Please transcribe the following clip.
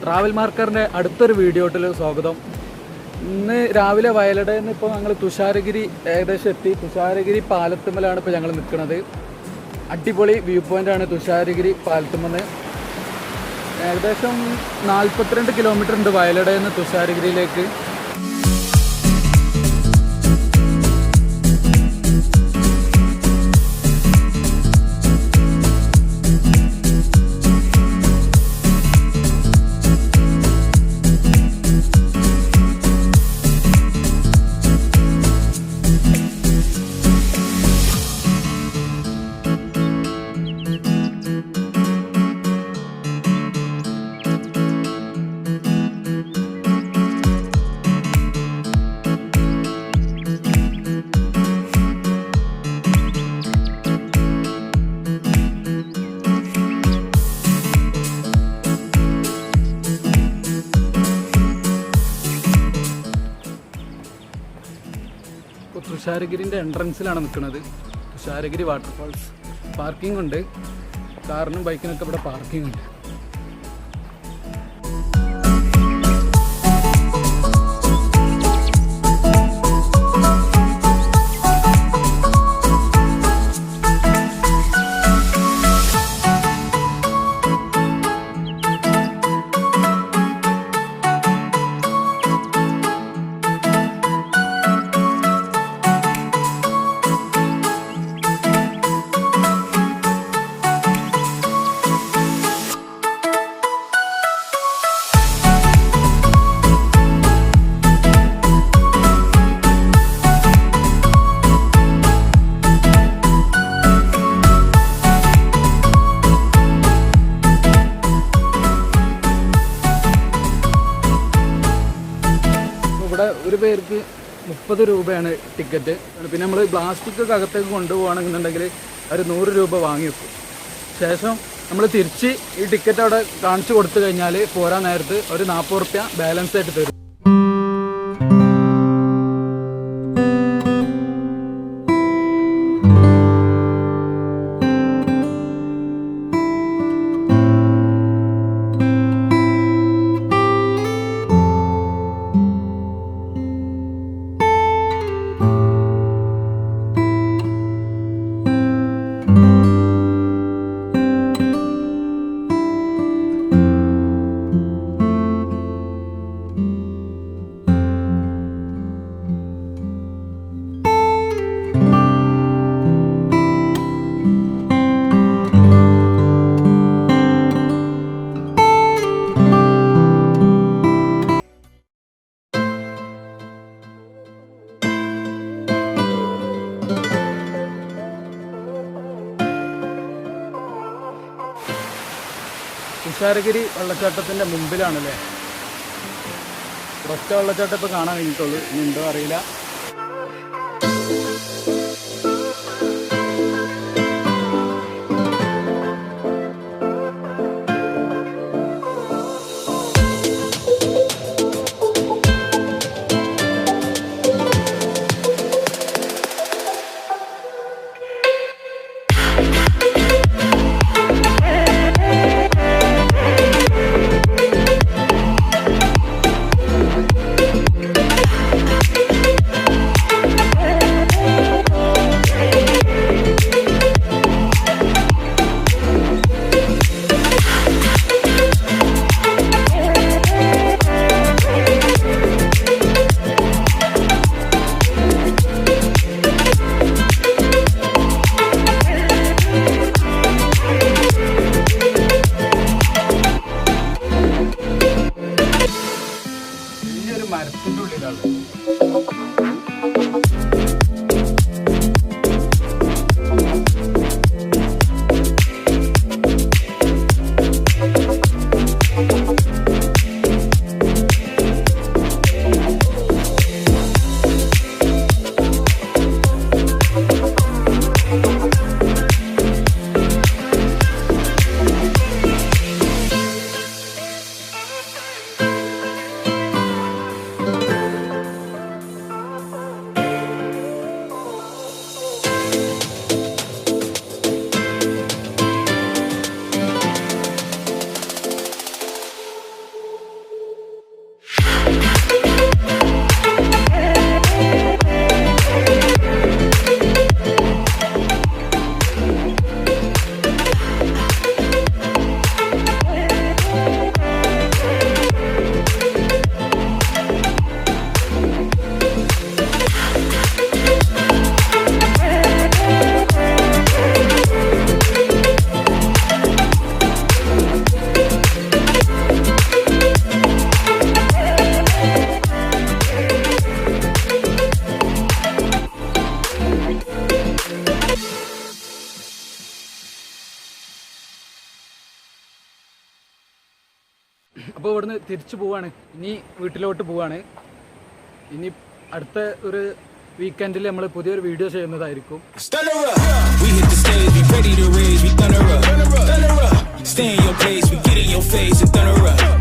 Travel മാർക്കറിൻ്റെ അടുത്തൊരു വീഡിയോട്ടിൽ സ്വാഗതം. ഇന്ന് രാവിലെ വയലടയിൽ നിന്ന് ഇപ്പോൾ ഞങ്ങൾ തുഷാരഗിരി ഏകദേശം എത്തി. തുഷാരഗിരി പാലത്തുമ്മലാണ് ഇപ്പോൾ ഞങ്ങൾ നിൽക്കുന്നത്. അടിപൊളി വ്യൂ പോയിൻ്റാണ് തുഷാരഗിരി പാലത്തുമ്മന്ന്. ഏകദേശം 42 കിലോമീറ്റർ ഉണ്ട് വയലടയിൽ നിന്ന് തുഷാരഗിരിയിലേക്ക്. തുഷാരഗിരിൻ്റെ എൻട്രൻസിലാണ് നിൽക്കുന്നത്. തുഷാരഗിരി വാട്ടർഫാൾസ്. പാർക്കിംഗ് ഉണ്ട്, കാറിനും ബൈക്കിനൊക്കെ ഇവിടെ പാർക്കിംഗ് ഉണ്ട്. ഇവിടെ ഒരു പേർക്ക് 30 രൂപയാണ് ടിക്കറ്റ്. പിന്നെ നമ്മൾ പ്ലാസ്റ്റിക് ഒക്കെ അകത്തേക്ക് കൊണ്ടുപോകണമെന്നുണ്ടെങ്കിൽ ഒരു 100 രൂപ വാങ്ങി വെക്കും. ശേഷം നമ്മൾ തിരിച്ച് ഈ ടിക്കറ്റ് അവിടെ കാണിച്ചു കൊടുത്തു കഴിഞ്ഞാൽ പോരാൻ നേരത്ത് ഒരു 40 രൂപ ബാലൻസ് ആയിട്ട് തരും. തുഷാരഗിരി വെള്ളച്ചാട്ടത്തിൻ്റെ മുമ്പിലാണല്ലേ. ഒറ്റ വെള്ളച്ചാട്ടം ഇപ്പോൾ കാണാൻ കഴിഞ്ഞിട്ടുള്ളൂ, ഇനി ഉണ്ടോ അറിയില്ല. മരത്തിൻ്റെ ഉള്ളിലാണ്. അപ്പോൾ ഇവിടുന്ന് തിരിച്ചു പോവാണ്. ഇനി വീട്ടിലോട്ട് പോവാണ്. ഇനി അടുത്ത ഒരു വീക്കെൻഡിൽ നമ്മൾ പുതിയൊരു വീഡിയോ ചെയ്യുന്നതായിരിക്കും. Stay in your place, we get in your face and thunder up.